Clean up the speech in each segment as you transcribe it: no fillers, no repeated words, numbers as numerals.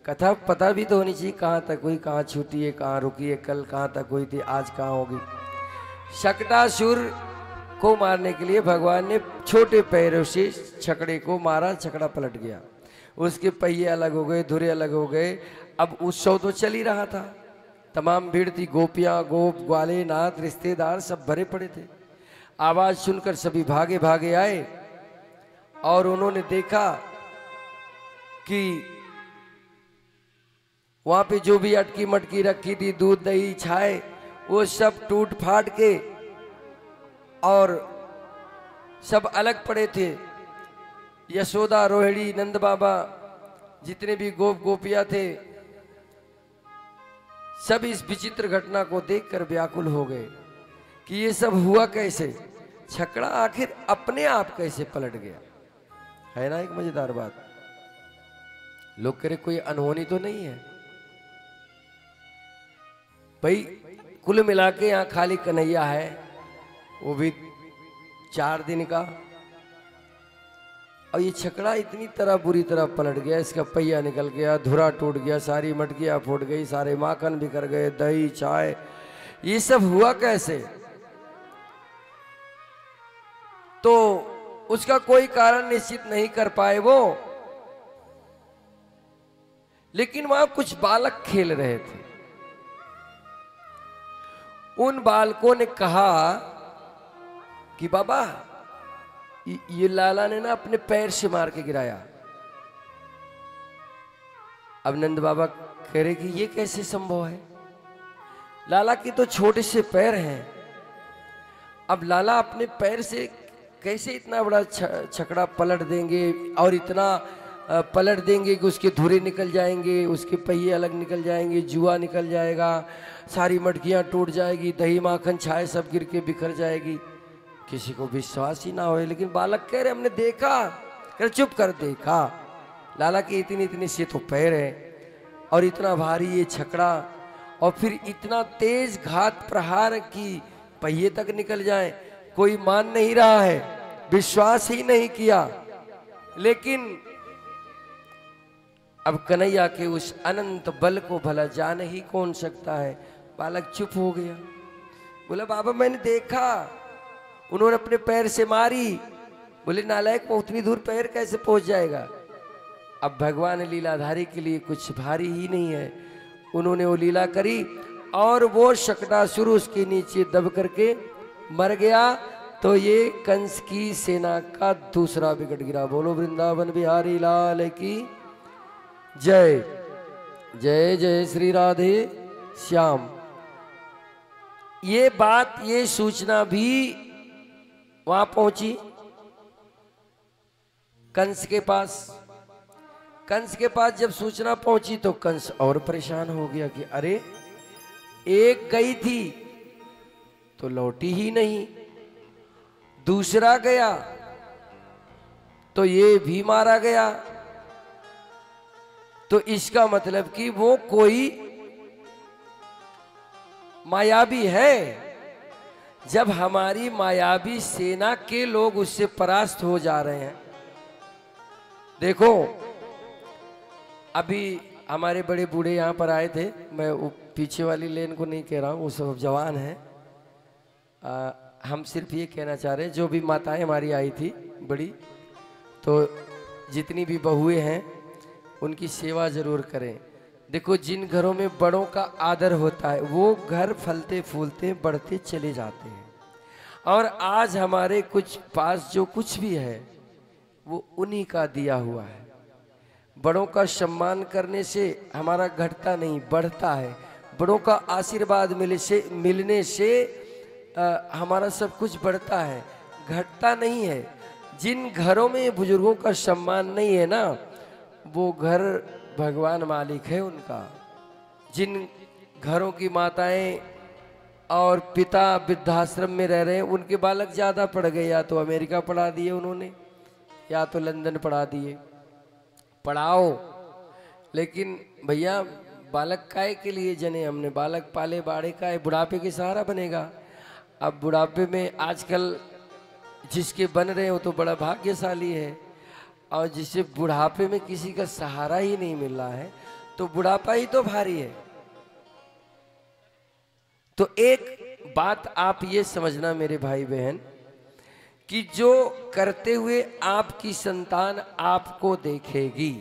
कथा पता भी तो होनी चाहिए कहाँ तक हुई, कहाँ छूटी है, कहाँ रुकी है, कल कहाँ तक हुई थी, आज कहाँ होगी। शकटासुर को मारने के लिए भगवान ने छोटे पैरों से छकड़े को मारा, छकड़ा पलट गया, उसके पहिए अलग हो गए, धुरे अलग हो गए। अब उत्सव तो चल ही रहा था, तमाम भीड़ थी, गोपियां, गोप, ग्वाले, नाथ, रिश्तेदार सब भरे पड़े थे। आवाज सुनकर सभी भागे भागे आए और उन्होंने देखा कि वहां पे जो भी अटकी मटकी रखी थी, दूध दही छाए, वो सब टूट फाट के और सब अलग पड़े थे। यशोदा, रोहिणी, नंद बाबा, जितने भी गोप गोपियां थे, सब इस विचित्र घटना को देखकर व्याकुल हो गए कि ये सब हुआ कैसे, छकड़ा आखिर अपने आप कैसे पलट गया। है ना एक मजेदार बात। लोग कह रहे कोई अनहोनी तो नहीं है भाई। कुल मिला के यहां खाली कन्हैया है, वो भी 4 दिन का, और ये छकड़ा इतनी तरह बुरी तरह पलट गया, इसका पहिया निकल गया, धुरा टूट गया, सारी मटकियां फूट गई, सारे माखन बिखर गए, दही चाय, ये सब हुआ कैसे। तो उसका कोई कारण निश्चित नहीं कर पाए वो, लेकिन वहां कुछ बालक खेल रहे थे। उन बालकों ने कहा कि बाबा ये लाला ने ना अपने पैर से मार के गिराया। अब नंद बाबा कह रहे कि ये कैसे संभव है, लाला के तो छोटे से पैर हैं, अब लाला अपने पैर से कैसे इतना बड़ा छकड़ा पलट देंगे, और इतना पलट देंगे कि उसके धुरे निकल जाएंगे, उसके पहिए अलग निकल जाएंगे, जुआ निकल जाएगा, सारी मटकियां टूट जाएगी, दही माखन छाए सब गिर के बिखर जाएगी। किसी को विश्वास ही ना हो, लेकिन बालक कह रहे हमने देखा। कह चुप कर, देखा लाला की इतनी इतनी से तो पैर है और इतना भारी ये छकड़ा, और फिर इतना तेज घात प्रहार की पहिए तक निकल जाए, कोई मान नहीं रहा है, विश्वास ही नहीं किया। लेकिन अब कन्हैया के उस अनंत बल को भला जान ही कौन सकता है। बालक चुप हो गया, बोला बाबा मैंने देखा, उन्होंने अपने पैर से मारी। बोले नालायक, वो उतनी दूर पैर कैसे पहुंच जाएगा। अब भगवान लीलाधारी के लिए कुछ भारी ही नहीं है, उन्होंने वो लीला करी और वो शकटासुर उसके नीचे दब करके मर गया। तो ये कंस की सेना का दूसरा विकट गिरा। बोलो वृंदावन बिहारी लाल की जय। जय जय श्री राधे श्याम। ये बात, ये सूचना भी वहां पहुंची कंस के पास। कंस के पास जब सूचना पहुंची तो कंस और परेशान हो गया कि अरे एक गई थी तो लौटी ही नहीं, दूसरा गया तो ये भी मारा गया, तो इसका मतलब कि वो कोई मायावी है। जब हमारी मायावी सेना के लोग उससे परास्त हो जा रहे हैं। देखो अभी हमारे बड़े बूढ़े यहाँ पर आए थे, मैं पीछे वाली लेन को नहीं कह रहा हूँ, वो सब जवान हैं। हम सिर्फ ये कहना चाह रहे हैं, जो भी माताएं हमारी आई थी बड़ी, तो जितनी भी बहुएं हैं उनकी सेवा जरूर करें। देखो जिन घरों में बड़ों का आदर होता है वो घर फलते फूलते बढ़ते चले जाते हैं, और आज हमारे कुछ पास जो कुछ भी है वो उन्हीं का दिया हुआ है। बड़ों का सम्मान करने से हमारा घटता नहीं बढ़ता है, बड़ों का आशीर्वाद मिलने से हमारा सब कुछ बढ़ता है, घटता नहीं है। जिन घरों में बुजुर्गों का सम्मान नहीं है ना, वो घर भगवान मालिक है उनका। जिन घरों की माताएं और पिता वृद्धाश्रम में रह रहे हैं, उनके बालक ज़्यादा पढ़ गए, या तो अमेरिका पढ़ा दिए उन्होंने, या तो लंदन पढ़ा दिए। पढ़ाओ, लेकिन भैया बालक काय के लिए जने हमने, बालक पाले बाड़े का है, बुढ़ापे के सहारा बनेगा। अब बुढ़ापे में आजकल जिसके बन रहे हो तो बड़ा भाग्यशाली है, और जिसे बुढ़ापे में किसी का सहारा ही नहीं मिल रहा है तो बुढ़ापा ही तो भारी है। तो एक बात आप ये समझना मेरे भाई बहन, कि जो करते हुए आपकी संतान आपको देखेगी,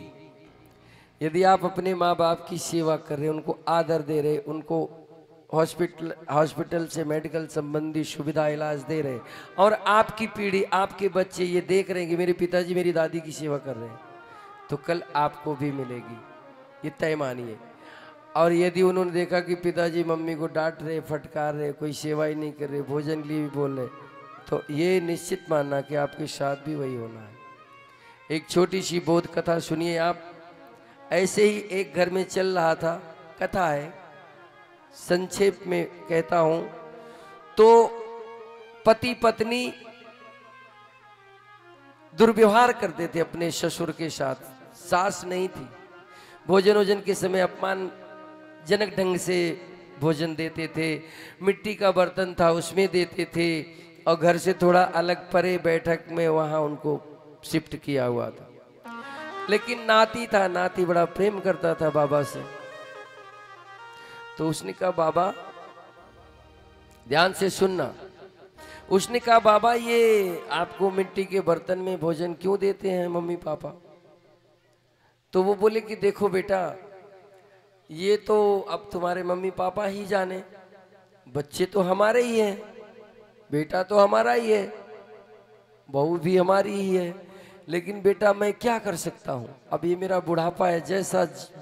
यदि आप अपने माँ बाप की सेवा कर रहे, उनको आदर दे रहे, उनको हॉस्पिटल से मेडिकल संबंधी सुविधा इलाज दे रहे, और आपकी पीढ़ी, आपके बच्चे ये देख रहे हैं कि मेरे पिताजी मेरी दादी की सेवा कर रहे हैं, तो कल आपको भी मिलेगी, ये तय मानिए। और यदि उन्होंने देखा कि पिताजी मम्मी को डांट रहे, फटकार रहे, कोई सेवा ही नहीं कर रहे, भोजन के लिए भी बोल रहे, तो ये निश्चित मानना कि आपके साथ भी वही होना है। एक छोटी सी बोध कथा सुनिए आप। ऐसे ही एक घर में चल रहा था, कथा है, संक्षेप में कहता हूं। तो पति पत्नी दुर्व्यवहार करते थे अपने ससुर के साथ। सास नहीं थी, भोजन वोजन के समय अपमानजनक ढंग से भोजन देते थे, मिट्टी का बर्तन था उसमें देते थे, और घर से थोड़ा अलग परे बैठक में वहां उनको शिफ्ट किया हुआ था। लेकिन नाती था, नाती बड़ा प्रेम करता था बाबा से। तो उसने कहा बाबा, ध्यान से सुनना, उसने कहा बाबा ये आपको मिट्टी के बर्तन में भोजन क्यों देते हैं मम्मी पापा? तो वो बोले कि देखो बेटा, ये तो अब तुम्हारे मम्मी पापा ही जाने, बच्चे तो हमारे ही हैं, बेटा तो हमारा ही है, बहू भी हमारी ही है, लेकिन बेटा मैं क्या कर सकता हूं, अब ये मेरा बुढ़ापा है,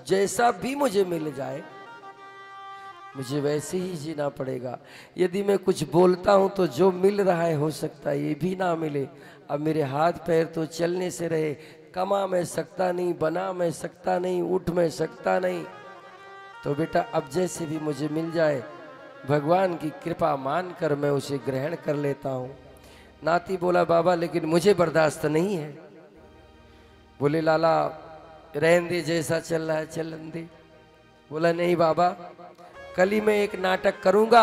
जैसा भी मुझे मिल जाए मुझे वैसे ही जीना पड़ेगा। यदि मैं कुछ बोलता हूं तो जो मिल रहा है हो सकता है ये भी ना मिले। अब मेरे हाथ पैर तो चलने से रहे, कमा मैं सकता नहीं, बना मैं सकता नहीं, उठ मैं सकता नहीं, तो बेटा अब जैसे भी मुझे मिल जाए भगवान की कृपा मानकर मैं उसे ग्रहण कर लेता हूं। नाती बोला बाबा लेकिन मुझे बर्दाश्त नहीं है। बोले लाला रहने दे, जैसा चल रहा है चलन दे। बोला नहीं बाबा, कल ही मैं एक नाटक करूंगा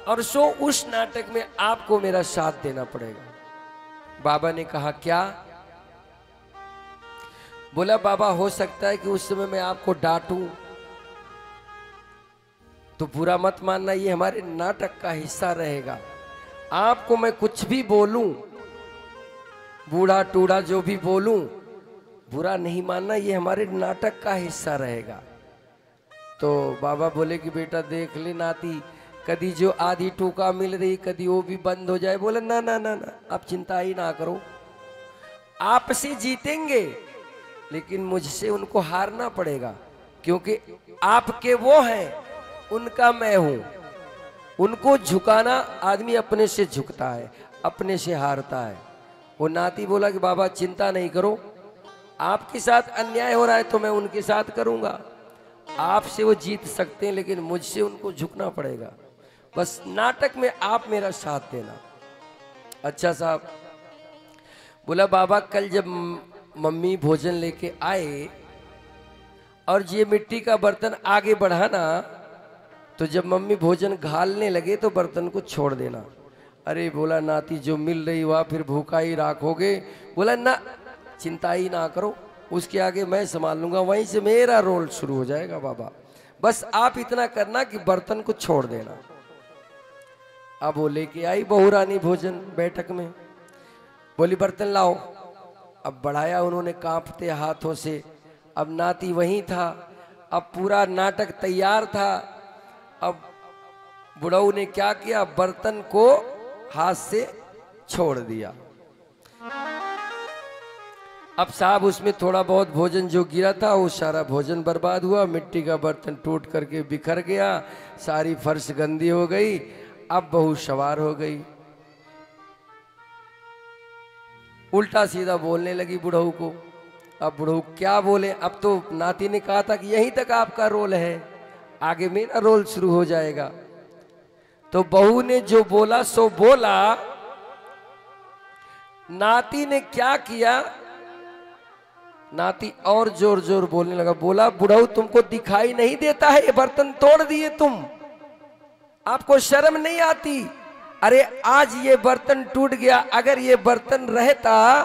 और सो उस नाटक में आपको मेरा साथ देना पड़ेगा। बाबा ने कहा क्या? बोला बाबा हो सकता है कि उस समय मैं आपको डांटूं, तो बुरा मत मानना, ये हमारे नाटक का हिस्सा रहेगा। आपको मैं कुछ भी बोलूं, बूढ़ा टूढ़ा जो भी बोलूं, बुरा नहीं मानना, ये हमारे नाटक का हिस्सा रहेगा। तो बाबा बोले कि बेटा देख ले नाती, कभी जो आधी टूका मिल रही कभी वो भी बंद हो जाए। बोले ना ना ना ना, आप चिंता ही ना करो, आपसे जीतेंगे लेकिन मुझसे उनको हारना पड़ेगा, क्योंकि आपके वो हैं, उनका मैं हूं। उनको झुकाना, आदमी अपने से झुकता है, अपने से हारता है। वो नाती बोला कि बाबा चिंता नहीं करो, आपके साथ अन्याय हो रहा है तो मैं उनके साथ करूंगा, आपसे वो जीत सकते हैं लेकिन मुझसे उनको झुकना पड़ेगा, बस नाटक में आप मेरा साथ देना। अच्छा साहब। बोला बाबा कल जब मम्मी भोजन लेके आए और ये मिट्टी का बर्तन आगे बढ़ाना, तो जब मम्मी भोजन घालने लगे तो बर्तन को छोड़ देना। अरे बोला नाती जो मिल रही हुआ फिर भूखा ही राखोगे। बोला ना चिंता ही ना करो, उसके आगे मैं संभाल लूंगा, वहीं से मेरा रोल शुरू हो जाएगा बाबा, बस आप इतना करना कि बर्तन को छोड़ देना। अब वो लेके आई बहू रानी भोजन बैठक में। बोली बर्तन लाओ। अब बढ़ाया उन्होंने कांपते हाथों से। अब नाती वहीं था, अब पूरा नाटक तैयार था। अब बुढ़ऊ ने क्या किया, बर्तन को हाथ से छोड़ दिया। अब साहब उसमें थोड़ा बहुत भोजन जो गिरा था वो सारा भोजन बर्बाद हुआ, मिट्टी का बर्तन टूट करके बिखर गया, सारी फर्श गंदी हो गई। अब बहू सवार हो गई, उल्टा सीधा बोलने लगी बुढ़ऊ को। अब बुढ़ऊ क्या बोले, अब तो नाती ने कहा था कि यहीं तक आपका रोल है, आगे मेरा रोल शुरू हो जाएगा। तो बहू ने जो बोला सो बोला। नाती ने क्या किया, नाती और जोर जोर बोलने लगा। बोला बुढ़ऊ तुमको दिखाई नहीं देता है, ये बर्तन तोड़ दिए तुम, आपको शर्म नहीं आती? अरे आज ये बर्तन टूट गया, अगर ये बर्तन रहता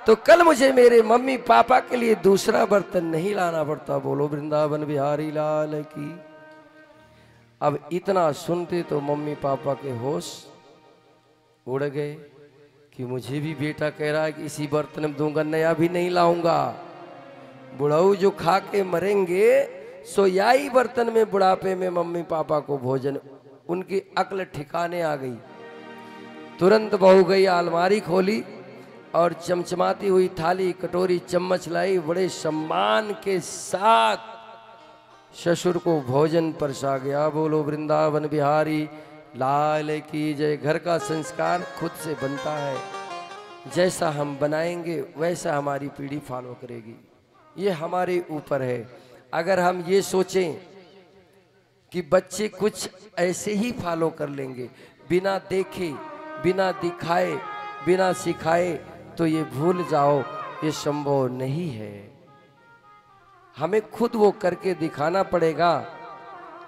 तो कल मुझे मेरे मम्मी पापा के लिए दूसरा बर्तन नहीं लाना पड़ता। बोलो वृंदावन बिहारी लाल की। अब इतना सुनते तो मम्मी पापा के होश उड़ गए कि मुझे भी बेटा कह रहा है कि इसी बर्तन में दूंगा, नया भी नहीं लाऊंगा। बुढ़ऊ जो खा के मरेंगे सो याही बर्तन में बुढ़ापे में मम्मी पापा को भोजन। उनकी अक्ल ठिकाने आ गई। तुरंत बहू गई, अलमारी खोली और चमचमाती हुई थाली कटोरी चम्मच लाई। बड़े सम्मान के साथ ससुर को भोजन परसा गया। बोलो वृंदावन बिहारी लाल की जय। घर का संस्कार खुद से बनता है, जैसा हम बनाएंगे वैसा हमारी पीढ़ी फॉलो करेगी। ये हमारे ऊपर है। अगर हम ये सोचें कि बच्चे कुछ ऐसे ही फॉलो कर लेंगे बिना देखे, बिना दिखाए, बिना सिखाए, तो ये भूल जाओ, ये संभव नहीं है। हमें खुद वो करके दिखाना पड़ेगा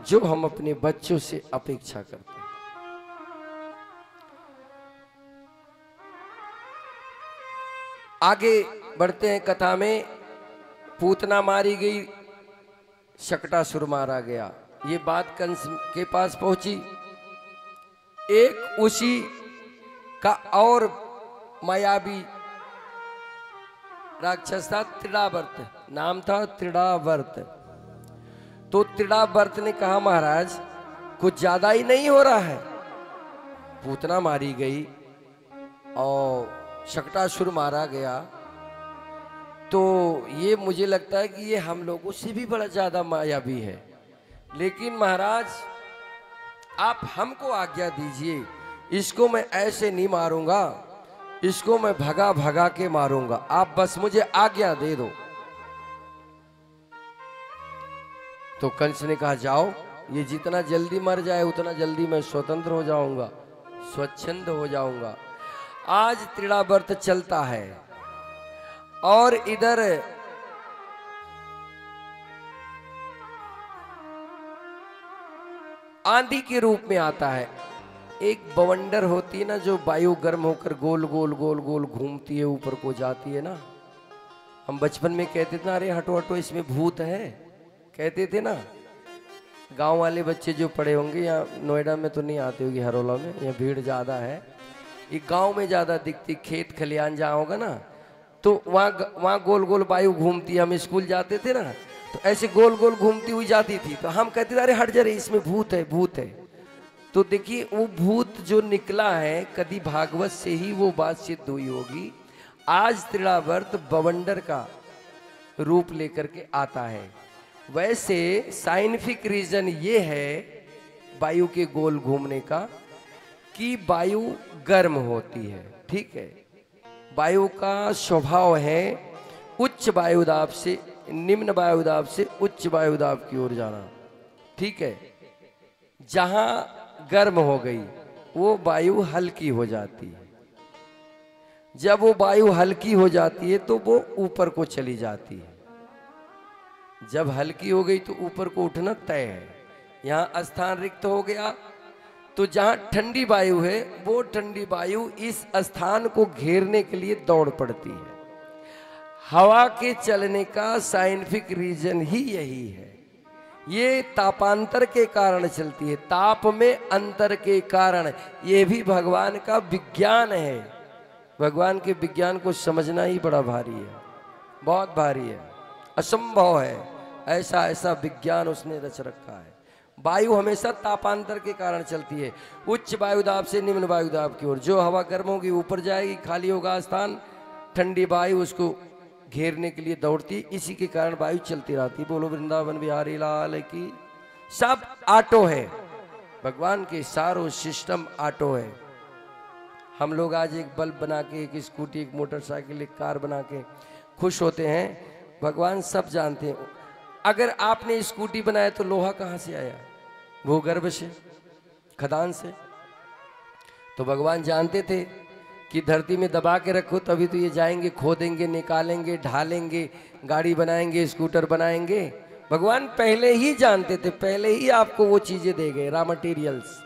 जो हम अपने बच्चों से अपेक्षा करते हैं। आगे बढ़ते हैं कथा में। पूतना मारी गई, शकटासुर मारा गया। ये बात कंस के पास पहुंची। एक उसी का और मायावी राक्षस था, त्रिडावर्त नाम था, त्रिडावर्त। तो त्रिडावर्त ने कहा महाराज कुछ ज्यादा ही नहीं हो रहा है। पूतना मारी गई और शकटासुर मारा गया, तो ये मुझे लगता है कि ये हम लोगों से भी बड़ा ज्यादा मायावी है। लेकिन महाराज आप हमको आज्ञा दीजिए, इसको मैं ऐसे नहीं मारूंगा, इसको मैं भगा भगा के मारूंगा, आप बस मुझे आज्ञा दे दो। तो कंस ने कहा जाओ, ये जितना जल्दी मर जाए उतना जल्दी मैं स्वतंत्र हो जाऊंगा, स्वच्छंद हो जाऊंगा। आज त्रिडावर्त चलता है और इधर आंधी के रूप में आता है। एक बवंडर होती है ना, जो वायु गर्म होकर गोल गोल गोल गोल घूमती है, ऊपर को जाती है ना। हम बचपन में कहते थे ना, अरे हटो हटो इसमें भूत है, कहते थे ना। गांव वाले बच्चे जो पढ़े होंगे, यहाँ नोएडा में तो नहीं आते होगी, हरोला में यहाँ भीड़ ज्यादा है। ये गांव में ज्यादा दिखती, खेत खलियान जहाँ होगा ना, तो वहाँ गोल गोल वायु घूमती है। हम स्कूल जाते थे ना, तो ऐसे गोल गोल घूमती हुई जाती थी, तो हम कहते थे अरे हट जा रे, इसमें भूत है, भूत है। तो देखिए वो भूत जो निकला है, कभी भागवत से ही वो बात सिद्ध हुई होगी। आज त्रिडावर्त बवंडर का रूप लेकर के आता है। वैसे साइंटिफिक रीजन ये है वायु के गोल घूमने का कि वायु गर्म होती है, ठीक है। वायु का स्वभाव है उच्च वायुदाब से निम्न वायुदाब से उच्च वायुदाब की ओर जाना, ठीक है। जहां गर्म हो गई वो वायु हल्की हो जाती है। जब वो वायु हल्की हो जाती है तो वो ऊपर को चली जाती है। जब हल्की हो गई तो ऊपर को उठना तय है। यहाँ स्थान रिक्त हो गया, तो जहां ठंडी वायु है वो ठंडी वायु इस स्थान को घेरने के लिए दौड़ पड़ती है। हवा के चलने का साइंटिफिक रीजन ही यही है। ये तापांतर के कारण चलती है, ताप में अंतर के कारण। ये भी भगवान का विज्ञान है। भगवान के विज्ञान को समझना ही बड़ा भारी है, बहुत भारी है, असंभव है। ऐसा ऐसा विज्ञान उसने रच रखा है। वायु हमेशा तापांतर के कारण चलती है, उच्च वायुदाब से निम्न वायुदाब की ओर। जो हवा गर्म होगी ऊपर जाएगी, खाली होगा स्थान, ठंडी वायु उसको घेरने के लिए दौड़ती, इसी के कारण वायु चलती रहती। बोलो वृंदावन बिहारी लाल की। सब ऑटो है, भगवान के सारो सिस्टम ऑटो है। हम लोग आज एक बल्ब बना के, एक स्कूटी, एक मोटरसाइकिल, एक कार बना के खुश होते हैं। भगवान सब जानते हैं। अगर आपने स्कूटी बनाया तो लोहा कहाँ से आया? भूगर्भ से, खदान से। तो भगवान जानते थे कि धरती में दबा के रखो तभी तो ये जाएंगे, खोदेंगे, निकालेंगे, ढालेंगे, गाड़ी बनाएंगे, स्कूटर बनाएंगे। भगवान पहले ही जानते थे, पहले ही आपको वो चीजें दे गए, रॉ मटेरियल्स।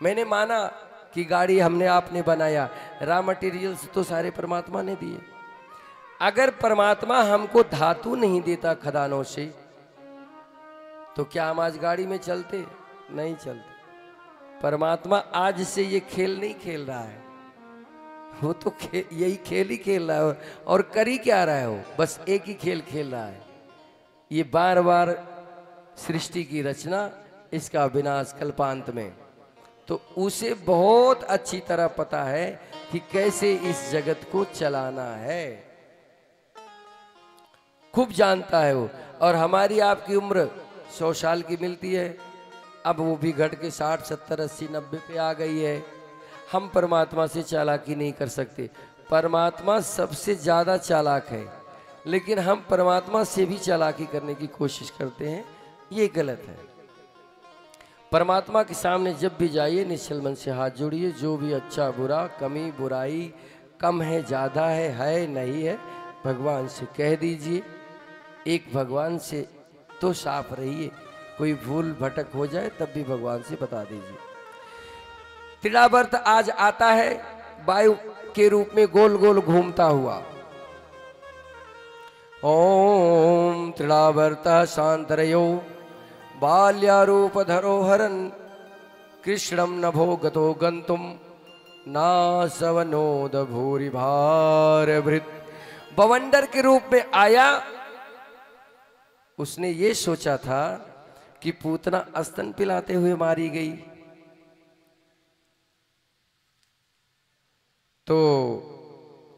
मैंने माना कि गाड़ी हमने आपने बनाया, रॉ मटेरियल्स तो सारे परमात्मा ने दिए। अगर परमात्मा हमको धातु नहीं देता खदानों से, तो क्या हम आज गाड़ी में चलते? नहीं चलते। परमात्मा आज से ये खेल नहीं खेल रहा है, वो तो यही खेल ही खेल रहा है। और कर ही क्या रहा है? वो बस एक ही खेल खेल रहा है, ये बार बार सृष्टि की रचना, इसका विनाश कल्पांत में। तो उसे बहुत अच्छी तरह पता है कि कैसे इस जगत को चलाना है, खूब जानता है वो। और हमारी आपकी उम्र 100 साल की मिलती है, अब वो भी घट के 60, 70, 80, 90 पे आ गई है। हम परमात्मा से चालाकी नहीं कर सकते। परमात्मा सबसे ज़्यादा चालाक है, लेकिन हम परमात्मा से भी चालाकी करने की कोशिश करते हैं, ये गलत है। परमात्मा के सामने जब भी जाइए निश्चल मन से हाथ जोड़िए, जो भी अच्छा बुरा, कमी बुराई, कम है ज़्यादा है नहीं है, भगवान से कह दीजिए। एक भगवान से तो साफ रहिए, कोई भूल भटक हो जाए तब भी भगवान से बता दीजिए। त्रिणावर्त आज आता है वायु के रूप में गोल गोल घूमता हुआ। ओम त्रिणावर्त शांतरयो बाल्यारूप धरोहरन कृष्णम नभो गतो गंतुम नासवनोद भूरि भार भृत। बवंडर के रूप में आया। उसने ये सोचा था कि पूतना स्तन पिलाते हुए मारी गई, तो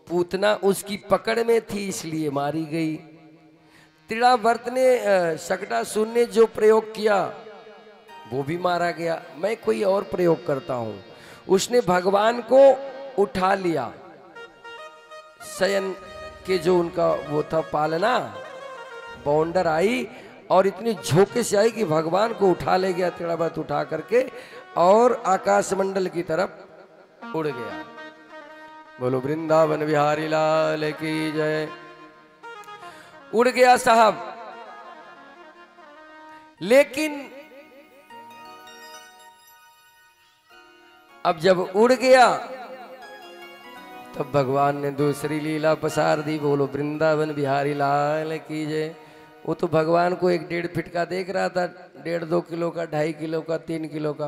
पूतना उसकी पकड़ में थी इसलिए मारी गई। त्रिणावर्त ने शकटासुर ने जो प्रयोग किया वो भी मारा गया। मैं कोई और प्रयोग करता हूं। उसने भगवान को उठा लिया, शयन के जो उनका वो था पालना, बाउंडर आई और इतनी झोंके से आई कि भगवान को उठा ले गया त्रिणावर्त, उठा करके और आकाश मंडल की तरफ उड़ गया। बोलो वृंदावन बिहारी लाल की जय। उड़ गया साहब, लेकिन अब जब उड़ गया तब भगवान ने दूसरी लीला पसार दी। बोलो वृंदावन बिहारी लाल की जय। वो तो भगवान को 1.5 फीट का देख रहा था, 1.5-2 किलो का, 2.5 किलो का, 3 किलो का।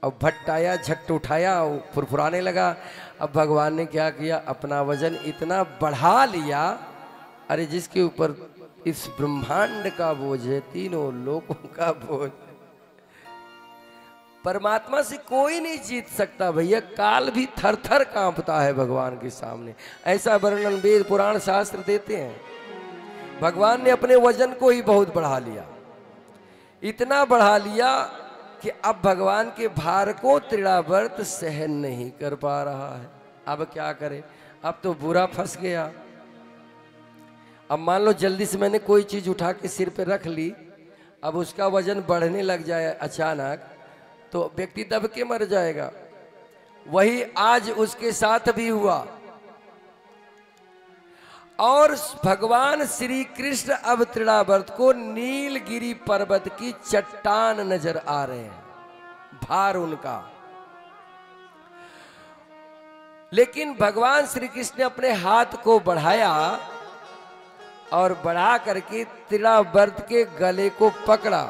अब भट्ट आया, झट उठाया, फुरफुराने लगा। अब भगवान ने क्या किया, अपना वजन इतना बढ़ा लिया, अरे जिसके ऊपर इस ब्रह्मांड का बोझ है, तीनों लोगों का बोझ। परमात्मा से कोई नहीं जीत सकता भैया, काल भी थर थर कांपता है भगवान के सामने। ऐसा वर्णन वेद पुराण शास्त्र देते हैं। भगवान ने अपने वजन को ही बहुत बढ़ा लिया, इतना बढ़ा लिया कि अब भगवान के भार को त्रिणावर्त सहन नहीं कर पा रहा है। अब क्या करे, अब तो बुरा फंस गया। अब मान लो जल्दी से मैंने कोई चीज उठा के सिर पे रख ली, अब उसका वजन बढ़ने लग जाए अचानक, तो व्यक्ति दब के मर जाएगा। वही आज उसके साथ भी हुआ। और भगवान श्री कृष्ण अब त्रिणावर्त को नीलगिरी पर्वत की चट्टान नजर आ रहे हैं, भार उनका। लेकिन भगवान श्री कृष्ण ने अपने हाथ को बढ़ाया और बढ़ा करके त्रिणावर्त के गले को पकड़ा।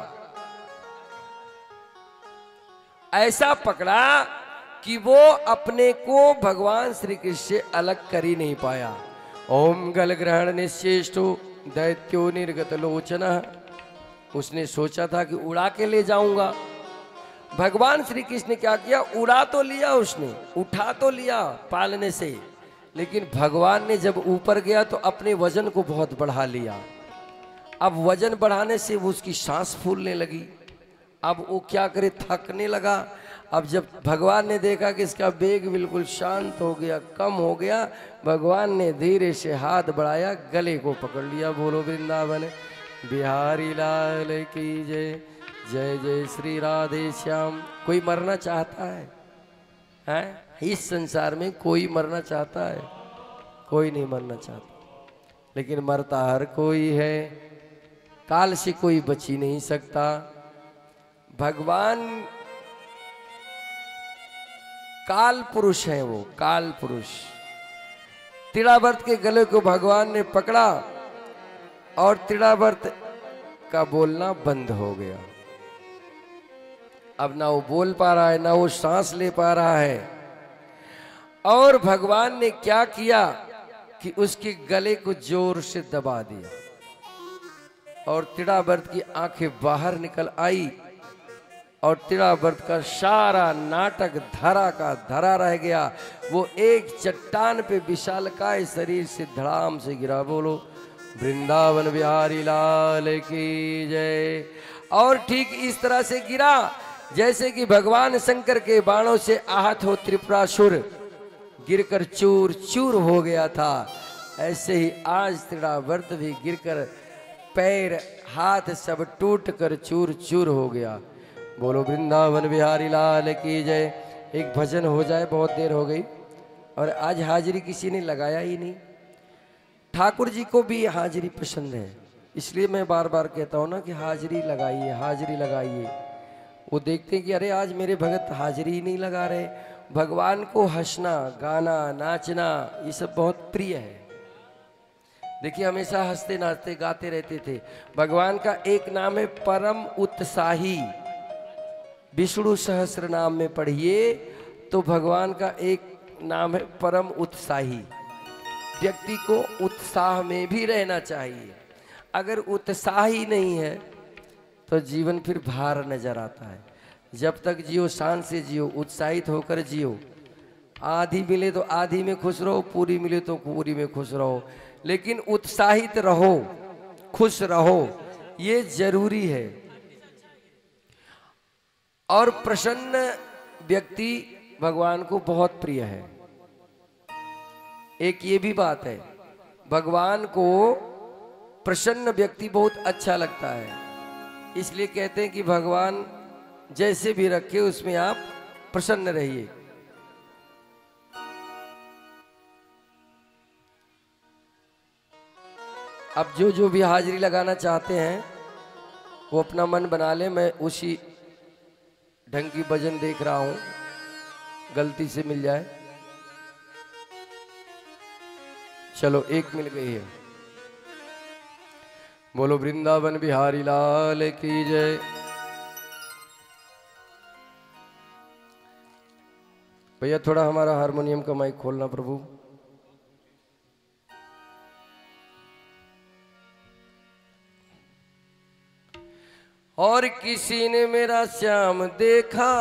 ऐसा पकड़ा कि वो अपने को भगवान श्री कृष्ण से अलग कर ही नहीं पाया। ओम गल ग्रहण निश्चेष्टो दैत्यो निर्गत लोचना। उसने सोचा था कि उड़ा के ले जाऊंगा। भगवान श्री कृष्ण ने क्या किया, उड़ा तो लिया उसने, उठा तो लिया पालने से, लेकिन भगवान ने जब ऊपर गया तो अपने वजन को बहुत बढ़ा लिया। अब वजन बढ़ाने से वो उसकी सांस फूलने लगी। अब वो क्या करे, थकने लगा। अब जब भगवान ने देखा कि इसका वेग बिल्कुल शांत हो गया, कम हो गया, भगवान ने धीरे से हाथ बढ़ाया, गले को पकड़ लिया। बोलो वृंदावन बिहारी लाल की जय। जय जय श्री राधे श्याम। कोई मरना चाहता है, हैं? इस संसार में कोई मरना चाहता है? कोई नहीं मरना चाहता, लेकिन मरता हर कोई है। काल से कोई बच ही नहीं सकता। भगवान काल पुरुष है, वो काल पुरुष। तिड़ावर्त के गले को भगवान ने पकड़ा और तिड़ावर्त का बोलना बंद हो गया। अब ना वो बोल पा रहा है, ना वो सांस ले पा रहा है। और भगवान ने क्या किया कि उसके गले को जोर से दबा दिया और तिड़ावर्त की आंखें बाहर निकल आई और तिड़ावर्त का सारा नाटक धरा का धरा रह गया। वो एक चट्टान पे विशालकाय शरीर से धड़ाम से गिरा। बोलो वृंदावन बिहारी लाल की जय। और ठीक इस तरह से गिरा जैसे कि भगवान शंकर के बाणों से आहत हो त्रिपुरासुर गिरकर चूर चूर हो गया था। ऐसे ही आज तिड़ावर्त भी गिरकर पैर हाथ सब टूट कर चूर चूर हो गया। बोलो वृंदावन बिहारी लाल की जय। एक भजन हो जाए, बहुत देर हो गई और आज हाजिरी किसी ने लगाया ही नहीं। ठाकुर जी को भी हाजिरी पसंद है, इसलिए मैं बार बार कहता हूँ ना कि हाजिरी लगाइए, हाजिरी लगाइए। वो देखते हैं कि अरे आज मेरे भगत हाजिरी ही नहीं लगा रहे। भगवान को हंसना, गाना, नाचना ये सब बहुत प्रिय है। देखिए हमेशा हंसते नाचते गाते रहते थे। भगवान का एक नाम है परम उत्साही। विष्णु सहस्र नाम में पढ़िए तो भगवान का एक नाम है परम उत्साही। व्यक्ति को उत्साह में भी रहना चाहिए। अगर उत्साह ही नहीं है तो जीवन फिर भार नजर आता है। जब तक जियो शान से जियो, उत्साहित होकर जियो। आधी मिले तो आधी में खुश रहो, पूरी मिले तो पूरी में खुश रहो, लेकिन उत्साहित रहो, खुश रहो, ये जरूरी है। और प्रसन्न व्यक्ति भगवान को बहुत प्रिय है। एक ये भी बात है, भगवान को प्रसन्न व्यक्ति बहुत अच्छा लगता है। इसलिए कहते हैं कि भगवान जैसे भी रखे उसमें आप प्रसन्न रहिए। अब जो जो भी हाजिरी लगाना चाहते हैं वो अपना मन बना ले। मैं उसी ढंग की भजन देख रहा हूं, गलती से मिल जाए। चलो एक मिल गई है। बोलो वृंदावन बिहारी लाल की जय। भैया थोड़ा हमारा हारमोनियम का माइक खोलना प्रभु। और किसी ने मेरा श्याम देखा